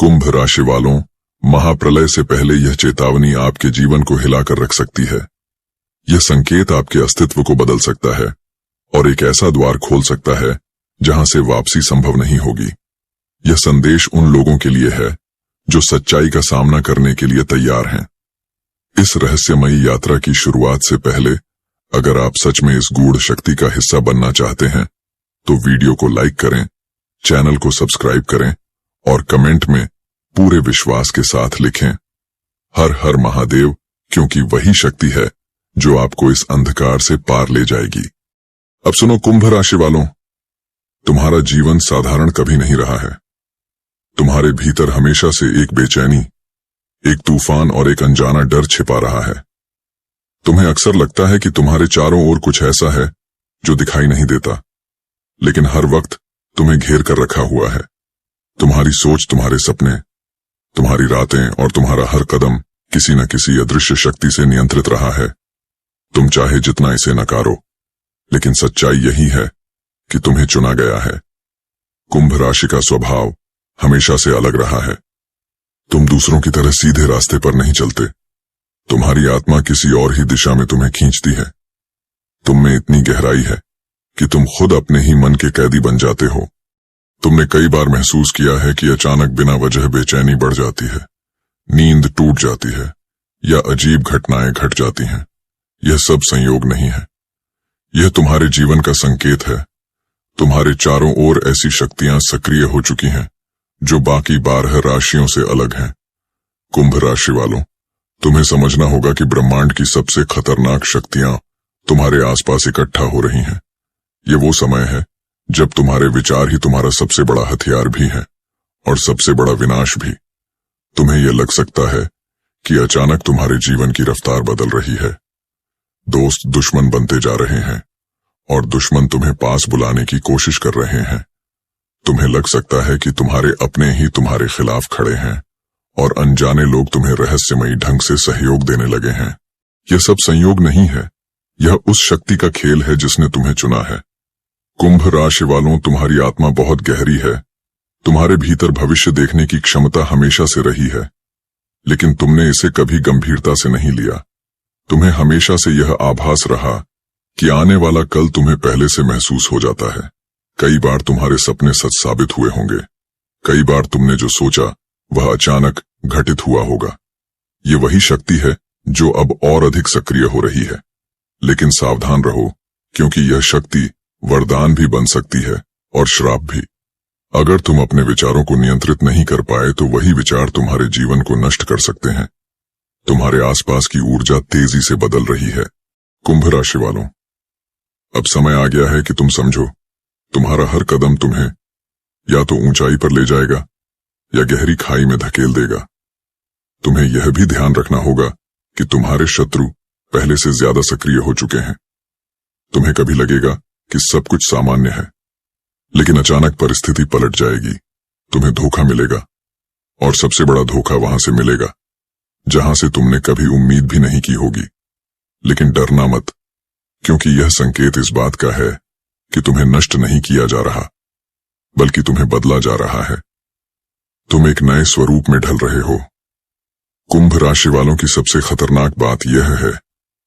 कुंभ राशि वालों, महाप्रलय से पहले यह चेतावनी आपके जीवन को हिलाकर रख सकती है। यह संकेत आपके अस्तित्व को बदल सकता है और एक ऐसा द्वार खोल सकता है जहां से वापसी संभव नहीं होगी। यह संदेश उन लोगों के लिए है जो सच्चाई का सामना करने के लिए तैयार हैं। इस रहस्यमयी यात्रा की शुरुआत से पहले अगर आप सच में इस गूढ़ शक्ति का हिस्सा बनना चाहते हैं तो वीडियो को लाइक करें, चैनल को सब्सक्राइब करें और कमेंट में पूरे विश्वास के साथ लिखें, हर हर महादेव, क्योंकि वही शक्ति है जो आपको इस अंधकार से पार ले जाएगी। अब सुनो कुंभ राशि वालों, तुम्हारा जीवन साधारण कभी नहीं रहा है। तुम्हारे भीतर हमेशा से एक बेचैनी, एक तूफान और एक अनजाना डर छिपा रहा है। तुम्हें अक्सर लगता है कि तुम्हारे चारों ओर कुछ ऐसा है जो दिखाई नहीं देता, लेकिन हर वक्त तुम्हें घेर कर रखा हुआ है। तुम्हारी सोच, तुम्हारे सपने, तुम्हारी रातें और तुम्हारा हर कदम किसी न किसी अदृश्य शक्ति से नियंत्रित रहा है। तुम चाहे जितना इसे नकारो, लेकिन सच्चाई यही है कि तुम्हें चुना गया है। कुंभ राशि का स्वभाव हमेशा से अलग रहा है। तुम दूसरों की तरह सीधे रास्ते पर नहीं चलते। तुम्हारी आत्मा किसी और ही दिशा में तुम्हें खींचती है। तुम में इतनी गहराई है कि तुम खुद अपने ही मन के कैदी बन जाते हो। तुमने कई बार महसूस किया है कि अचानक बिना वजह बेचैनी बढ़ जाती है, नींद टूट जाती है या अजीब घटनाएं घट जाती हैं। यह सब संयोग नहीं है, यह तुम्हारे जीवन का संकेत है। तुम्हारे चारों ओर ऐसी शक्तियां सक्रिय हो चुकी हैं जो बाकी 12 राशियों से अलग हैं। कुंभ राशि वालों, तुम्हें समझना होगा कि ब्रह्मांड की सबसे खतरनाक शक्तियां तुम्हारे आसपास इकट्ठा हो रही हैं। ये वो समय है जब तुम्हारे विचार ही तुम्हारा सबसे बड़ा हथियार भी है और सबसे बड़ा विनाश भी। तुम्हें यह लग सकता है कि अचानक तुम्हारे जीवन की रफ्तार बदल रही है। दोस्त दुश्मन बनते जा रहे हैं और दुश्मन तुम्हें पास बुलाने की कोशिश कर रहे हैं। तुम्हें लग सकता है कि तुम्हारे अपने ही तुम्हारे खिलाफ खड़े हैं और अनजाने लोग तुम्हें रहस्यमयी ढंग से सहयोग देने लगे हैं। यह सब संयोग नहीं है, यह उस शक्ति का खेल है जिसने तुम्हें चुना है। कुंभ राशि वालों, तुम्हारी आत्मा बहुत गहरी है। तुम्हारे भीतर भविष्य देखने की क्षमता हमेशा से रही है, लेकिन तुमने इसे कभी गंभीरता से नहीं लिया। तुम्हें हमेशा से यह आभास रहा कि आने वाला कल तुम्हें पहले से महसूस हो जाता है। कई बार तुम्हारे सपने सच साबित हुए होंगे। कई बार तुमने जो सोचा वह अचानक घटित हुआ होगा। ये वही शक्ति है जो अब और अधिक सक्रिय हो रही है। लेकिन सावधान रहो, क्योंकि यह शक्ति वरदान भी बन सकती है और श्राप भी। अगर तुम अपने विचारों को नियंत्रित नहीं कर पाए तो वही विचार तुम्हारे जीवन को नष्ट कर सकते हैं। तुम्हारे आसपास की ऊर्जा तेजी से बदल रही है। कुंभ राशि वालों, अब समय आ गया है कि तुम समझो, तुम्हारा हर कदम तुम्हें या तो ऊंचाई पर ले जाएगा या गहरी खाई में धकेल देगा। तुम्हें यह भी ध्यान रखना होगा कि तुम्हारे शत्रु पहले से ज्यादा सक्रिय हो चुके हैं। तुम्हें कभी लगेगा कि सब कुछ सामान्य है, लेकिन अचानक परिस्थिति पलट जाएगी। तुम्हें धोखा मिलेगा और सबसे बड़ा धोखा वहां से मिलेगा जहां से तुमने कभी उम्मीद भी नहीं की होगी। लेकिन डरना मत, क्योंकि यह संकेत इस बात का है कि तुम्हें नष्ट नहीं किया जा रहा, बल्कि तुम्हें बदला जा रहा है। तुम एक नए स्वरूप में ढल रहे हो। कुंभ राशि वालों की सबसे खतरनाक बात यह है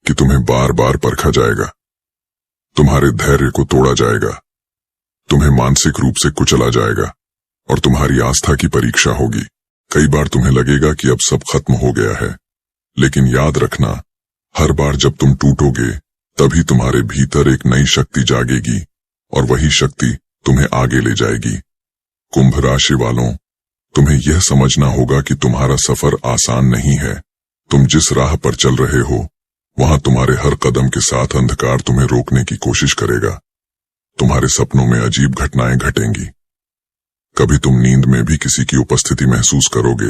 कि तुम्हें बार बार परखा जाएगा। तुम्हारे धैर्य को तोड़ा जाएगा, तुम्हें मानसिक रूप से कुचला जाएगा और तुम्हारी आस्था की परीक्षा होगी। कई बार तुम्हें लगेगा कि अब सब खत्म हो गया है, लेकिन याद रखना, हर बार जब तुम टूटोगे तभी तुम्हारे भीतर एक नई शक्ति जागेगी और वही शक्ति तुम्हें आगे ले जाएगी। कुंभ राशि वालों, तुम्हें यह समझना होगा कि तुम्हारा सफर आसान नहीं है। तुम जिस राह पर चल रहे हो वहां तुम्हारे हर कदम के साथ अंधकार तुम्हें रोकने की कोशिश करेगा। तुम्हारे सपनों में अजीब घटनाएं घटेंगी। कभी तुम नींद में भी किसी की उपस्थिति महसूस करोगे,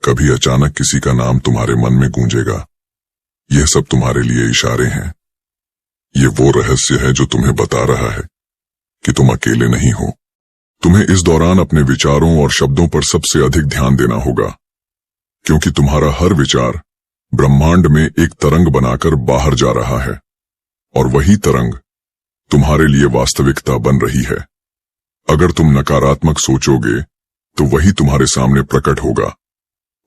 कभी अचानक किसी का नाम तुम्हारे मन में गूंजेगा। यह सब तुम्हारे लिए इशारे हैं। ये वो रहस्य है जो तुम्हें बता रहा है कि तुम अकेले नहीं हो। तुम्हें इस दौरान अपने विचारों और शब्दों पर सबसे अधिक ध्यान देना होगा, क्योंकि तुम्हारा हर विचार ब्रह्मांड में एक तरंग बनाकर बाहर जा रहा है और वही तरंग तुम्हारे लिए वास्तविकता बन रही है। अगर तुम नकारात्मक सोचोगे तो वही तुम्हारे सामने प्रकट होगा।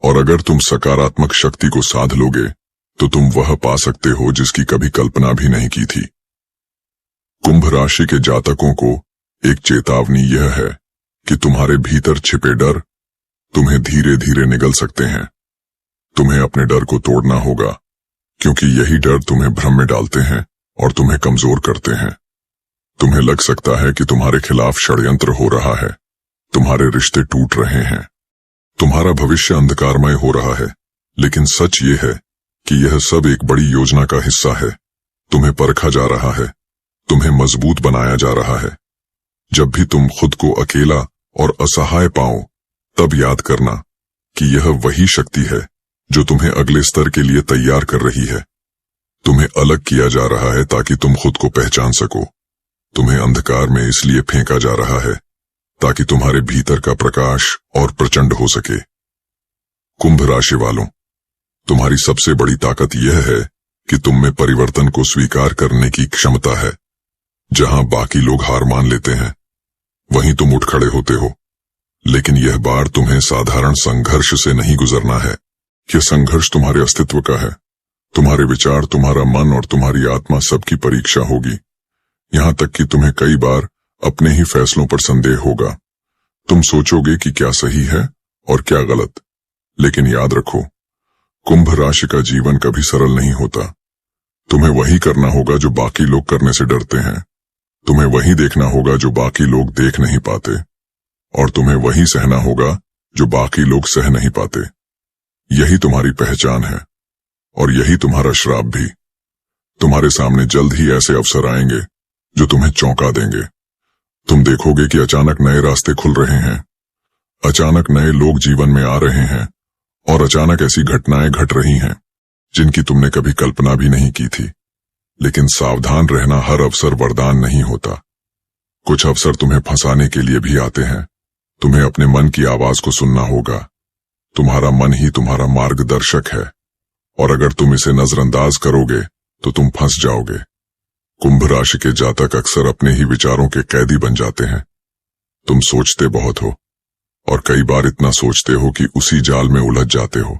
और अगर तुम सकारात्मक शक्ति को साध लोगे तो तुम वह पा सकते हो जिसकी कभी कल्पना भी नहीं की थी। कुंभ राशि के जातकों को एक चेतावनी यह है कि तुम्हारे भीतर छिपे डर तुम्हें धीरे धीरे निगल सकते हैं। तुम्हें अपने डर को तोड़ना होगा, क्योंकि यही डर तुम्हें भ्रम में डालते हैं और तुम्हें कमजोर करते हैं। तुम्हें लग सकता है कि तुम्हारे खिलाफ षड्यंत्र हो रहा है, तुम्हारे रिश्ते टूट रहे हैं, तुम्हारा भविष्य अंधकारमय हो रहा है, लेकिन सच ये है कि यह सब एक बड़ी योजना का हिस्सा है। तुम्हें परखा जा रहा है, तुम्हें मजबूत बनाया जा रहा है। जब भी तुम खुद को अकेला और असहाय पाओ, तब याद करना कि यह वही शक्ति है जो तुम्हें अगले स्तर के लिए तैयार कर रही है। तुम्हें अलग किया जा रहा है ताकि तुम खुद को पहचान सको। तुम्हें अंधकार में इसलिए फेंका जा रहा है ताकि तुम्हारे भीतर का प्रकाश और प्रचंड हो सके। कुंभ राशि वालों, तुम्हारी सबसे बड़ी ताकत यह है कि तुम में परिवर्तन को स्वीकार करने की क्षमता है। जहां बाकी लोग हार मान लेते हैं, वहीं तुम उठ खड़े होते हो। लेकिन यह बार तुम्हें साधारण संघर्ष से नहीं गुजरना है। यह संघर्ष तुम्हारे अस्तित्व का है। तुम्हारे विचार, तुम्हारा मन और तुम्हारी आत्मा सबकी परीक्षा होगी। यहां तक कि तुम्हें कई बार अपने ही फैसलों पर संदेह होगा। तुम सोचोगे कि क्या सही है और क्या गलत। लेकिन याद रखो, कुंभ राशि का जीवन कभी सरल नहीं होता। तुम्हें वही करना होगा जो बाकी लोग करने से डरते हैं। तुम्हें वही देखना होगा जो बाकी लोग देख नहीं पाते, और तुम्हें वही सहना होगा जो बाकी लोग सह नहीं पाते। यही तुम्हारी पहचान है और यही तुम्हारा श्राप भी। तुम्हारे सामने जल्द ही ऐसे अवसर आएंगे जो तुम्हें चौंका देंगे। तुम देखोगे कि अचानक नए रास्ते खुल रहे हैं, अचानक नए लोग जीवन में आ रहे हैं, और अचानक ऐसी घटनाएं घट रही हैं जिनकी तुमने कभी कल्पना भी नहीं की थी। लेकिन सावधान रहना, हर अवसर वरदान नहीं होता। कुछ अवसर तुम्हें फंसाने के लिए भी आते हैं। तुम्हें अपने मन की आवाज को सुनना होगा। तुम्हारा मन ही तुम्हारा मार्गदर्शक है, और अगर तुम इसे नजरअंदाज करोगे तो तुम फंस जाओगे। कुंभ राशि के जातक अक्सर अपने ही विचारों के कैदी बन जाते हैं। तुम सोचते बहुत हो और कई बार इतना सोचते हो कि उसी जाल में उलझ जाते हो।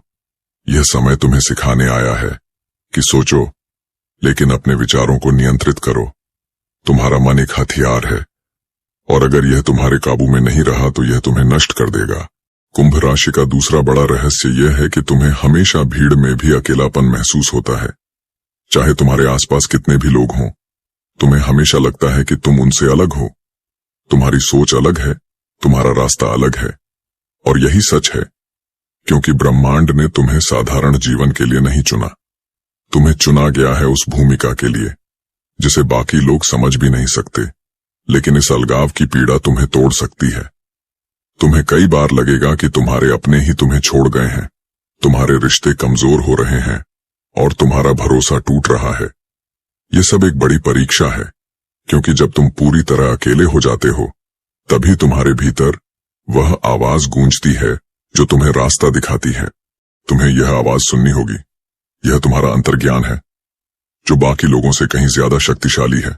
यह समय तुम्हें सिखाने आया है कि सोचो, लेकिन अपने विचारों को नियंत्रित करो। तुम्हारा मन एक हथियार है, और अगर यह तुम्हारे काबू में नहीं रहा तो यह तुम्हें नष्ट कर देगा। कुंभ राशि का दूसरा बड़ा रहस्य यह है कि तुम्हें हमेशा भीड़ में भी अकेलापन महसूस होता है। चाहे तुम्हारे आसपास कितने भी लोग हों, तुम्हें हमेशा लगता है कि तुम उनसे अलग हो। तुम्हारी सोच अलग है, तुम्हारा रास्ता अलग है, और यही सच है, क्योंकि ब्रह्मांड ने तुम्हें साधारण जीवन के लिए नहीं चुना। तुम्हें चुना गया है उस भूमिका के लिए जिसे बाकी लोग समझ भी नहीं सकते। लेकिन इस अलगाव की पीड़ा तुम्हें तोड़ सकती है। तुम्हें कई बार लगेगा कि तुम्हारे अपने ही तुम्हें छोड़ गए हैं, तुम्हारे रिश्ते कमजोर हो रहे हैं और तुम्हारा भरोसा टूट रहा है। यह सब एक बड़ी परीक्षा है, क्योंकि जब तुम पूरी तरह अकेले हो जाते हो, तभी तुम्हारे भीतर वह आवाज गूंजती है जो तुम्हें रास्ता दिखाती है। तुम्हें यह आवाज सुननी होगी। यह तुम्हारा अंतर्ज्ञान है, जो बाकी लोगों से कहीं ज्यादा शक्तिशाली है।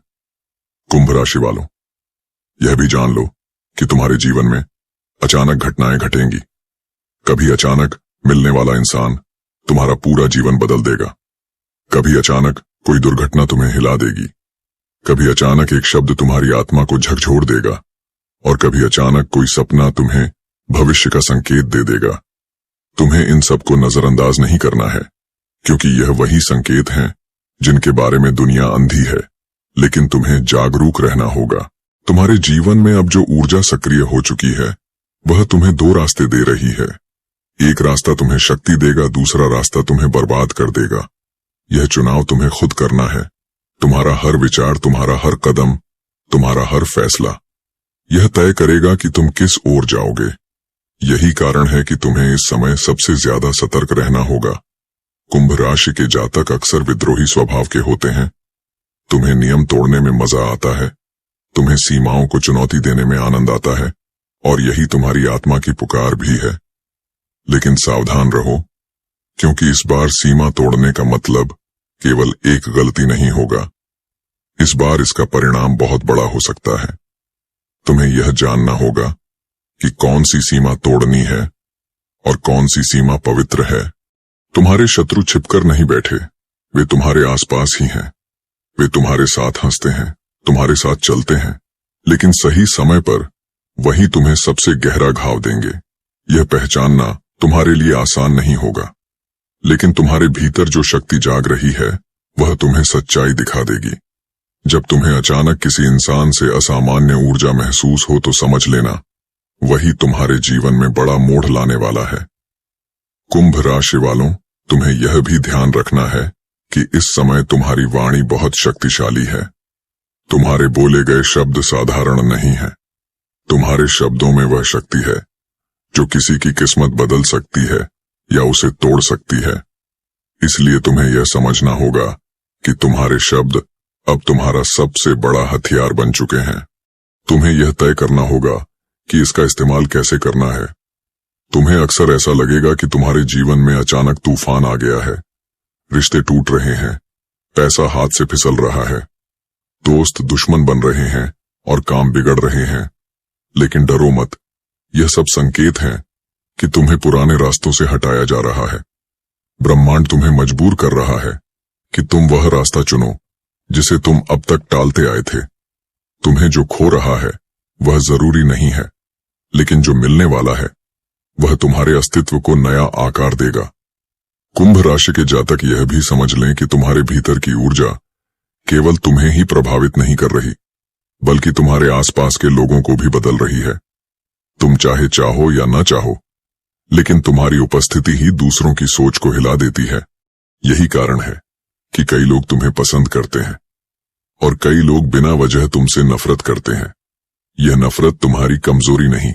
कुंभ राशि वालों, यह भी जान लो कि तुम्हारे जीवन में अचानक घटनाएं घटेंगी। कभी अचानक मिलने वाला इंसान तुम्हारा पूरा जीवन बदल देगा। कभी अचानक कोई दुर्घटना तुम्हें हिला देगी। कभी अचानक एक शब्द तुम्हारी आत्मा को झकझोर देगा, और कभी अचानक कोई सपना तुम्हें भविष्य का संकेत दे देगा। तुम्हें इन सबको नजरअंदाज नहीं करना है, क्योंकि यह वही संकेत हैं जिनके बारे में दुनिया अंधी है। लेकिन तुम्हें जागरूक रहना होगा। तुम्हारे जीवन में अब जो ऊर्जा सक्रिय हो चुकी है, वह तुम्हें दो रास्ते दे रही है। एक रास्ता तुम्हें शक्ति देगा, दूसरा रास्ता तुम्हें बर्बाद कर देगा। यह चुनाव तुम्हें खुद करना है। तुम्हारा हर विचार, तुम्हारा हर कदम, तुम्हारा हर फैसला यह तय करेगा कि तुम किस ओर जाओगे। यही कारण है कि तुम्हें इस समय सबसे ज्यादा सतर्क रहना होगा। कुंभ राशि के जातक अक्सर विद्रोही स्वभाव के होते हैं। तुम्हें नियम तोड़ने में मजा आता है, तुम्हें सीमाओं को चुनौती देने में आनंद आता है, और यही तुम्हारी आत्मा की पुकार भी है। लेकिन सावधान रहो, क्योंकि इस बार सीमा तोड़ने का मतलब केवल एक गलती नहीं होगा। इस बार इसका परिणाम बहुत बड़ा हो सकता है। तुम्हें यह जानना होगा कि कौन सी सीमा तोड़नी है और कौन सी सीमा पवित्र है। तुम्हारे शत्रु छिपकर नहीं बैठे, वे तुम्हारे आसपास ही हैं। वे तुम्हारे साथ हंसते हैं, तुम्हारे साथ चलते हैं, लेकिन सही समय पर वही तुम्हें सबसे गहरा घाव देंगे। यह पहचानना तुम्हारे लिए आसान नहीं होगा, लेकिन तुम्हारे भीतर जो शक्ति जाग रही है वह तुम्हें सच्चाई दिखा देगी। जब तुम्हें अचानक किसी इंसान से असामान्य ऊर्जा महसूस हो तो समझ लेना वही तुम्हारे जीवन में बड़ा मोड़ लाने वाला है। कुंभ राशि वालों, तुम्हें यह भी ध्यान रखना है कि इस समय तुम्हारी वाणी बहुत शक्तिशाली है। तुम्हारे बोले गए शब्द साधारण नहीं है। तुम्हारे शब्दों में वह शक्ति है जो किसी की किस्मत बदल सकती है या उसे तोड़ सकती है। इसलिए तुम्हें यह समझना होगा कि तुम्हारे शब्द अब तुम्हारा सबसे बड़ा हथियार बन चुके हैं। तुम्हें यह तय करना होगा कि इसका इस्तेमाल कैसे करना है। तुम्हें अक्सर ऐसा लगेगा कि तुम्हारे जीवन में अचानक तूफान आ गया है, रिश्ते टूट रहे हैं, पैसा हाथ से फिसल रहा है, दोस्त दुश्मन बन रहे हैं और काम बिगड़ रहे हैं। लेकिन डरो मत, यह सब संकेत हैं कि तुम्हें पुराने रास्तों से हटाया जा रहा है। ब्रह्मांड तुम्हें मजबूर कर रहा है कि तुम वह रास्ता चुनो जिसे तुम अब तक टालते आए थे। तुम्हें जो खो रहा है वह जरूरी नहीं है, लेकिन जो मिलने वाला है वह तुम्हारे अस्तित्व को नया आकार देगा। कुंभ राशि के जातक यह भी समझ लें कि तुम्हारे भीतर की ऊर्जा केवल तुम्हें ही प्रभावित नहीं कर रही, बल्कि तुम्हारे आसपास के लोगों को भी बदल रही है। तुम चाहे चाहो या न चाहो, लेकिन तुम्हारी उपस्थिति ही दूसरों की सोच को हिला देती है। यही कारण है कि कई लोग तुम्हें पसंद करते हैं और कई लोग बिना वजह तुमसे नफरत करते हैं। यह नफरत तुम्हारी कमजोरी नहीं,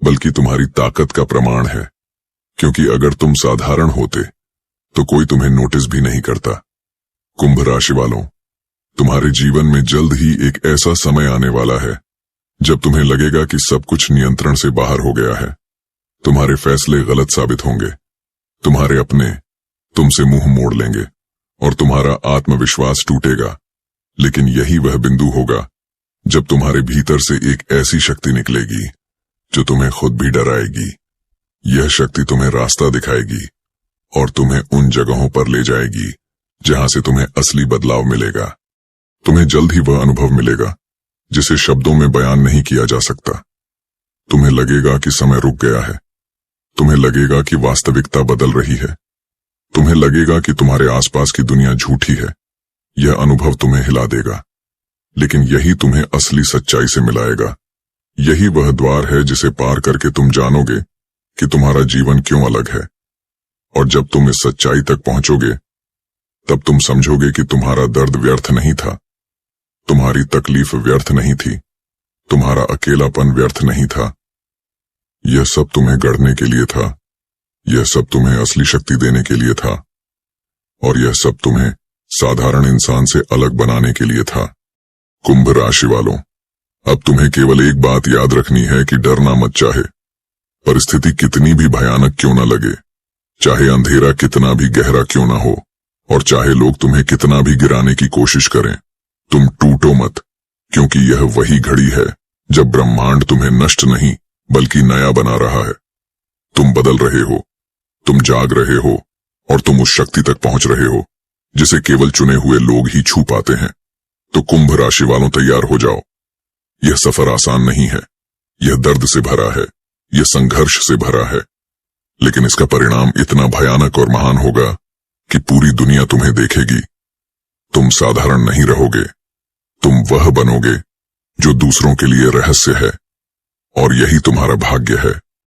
बल्कि तुम्हारी ताकत का प्रमाण है, क्योंकि अगर तुम साधारण होते तो कोई तुम्हें नोटिस भी नहीं करता। कुंभ राशि वालों, तुम्हारे जीवन में जल्द ही एक ऐसा समय आने वाला है जब तुम्हें लगेगा कि सब कुछ नियंत्रण से बाहर हो गया है। तुम्हारे फैसले गलत साबित होंगे, तुम्हारे अपने तुमसे मुंह मोड़ लेंगे और तुम्हारा आत्मविश्वास टूटेगा। लेकिन यही वह बिंदु होगा जब तुम्हारे भीतर से एक ऐसी शक्ति निकलेगी जो तुम्हें खुद भी डराएगी। यह शक्ति तुम्हें रास्ता दिखाएगी और तुम्हें उन जगहों पर ले जाएगी जहां से तुम्हें असली बदलाव मिलेगा। तुम्हें जल्द ही वह अनुभव मिलेगा जिसे शब्दों में बयान नहीं किया जा सकता। तुम्हें लगेगा कि समय रुक गया है, तुम्हें लगेगा कि वास्तविकता बदल रही है, तुम्हें लगेगा कि तुम्हारे आसपास की दुनिया झूठी है। यह अनुभव तुम्हें हिला देगा, लेकिन यही तुम्हें असली सच्चाई से मिलाएगा। यही वह द्वार है जिसे पार करके तुम जानोगे कि तुम्हारा जीवन क्यों अलग है। और जब तुम इस सच्चाई तक पहुंचोगे, तब तुम समझोगे कि तुम्हारा दर्द व्यर्थ नहीं था, तुम्हारी तकलीफ व्यर्थ नहीं थी, तुम्हारा अकेलापन व्यर्थ नहीं था। यह सब तुम्हें गढ़ने के लिए था, यह सब तुम्हें असली शक्ति देने के लिए था, और यह सब तुम्हें साधारण इंसान से अलग बनाने के लिए था। कुंभ राशि वालों, अब तुम्हें केवल एक बात याद रखनी है कि डरना मत। चाहे परिस्थिति कितनी भी भयानक क्यों न लगे, चाहे अंधेरा कितना भी गहरा क्यों न हो, और चाहे लोग तुम्हें कितना भी गिराने की कोशिश करें, तुम टूटो मत, क्योंकि यह वही घड़ी है जब ब्रह्मांड तुम्हें नष्ट नहीं बल्कि नया बना रहा है। तुम बदल रहे हो, तुम जाग रहे हो, और तुम उस शक्ति तक पहुंच रहे हो जिसे केवल चुने हुए लोग ही छू पाते हैं। तो कुंभ राशि वालों, तैयार हो जाओ। यह सफर आसान नहीं है, यह दर्द से भरा है, यह संघर्ष से भरा है, लेकिन इसका परिणाम इतना भयानक और महान होगा कि पूरी दुनिया तुम्हें देखेगी। तुम साधारण नहीं रहोगे, तुम वह बनोगे जो दूसरों के लिए रहस्य है, और यही तुम्हारा भाग्य है।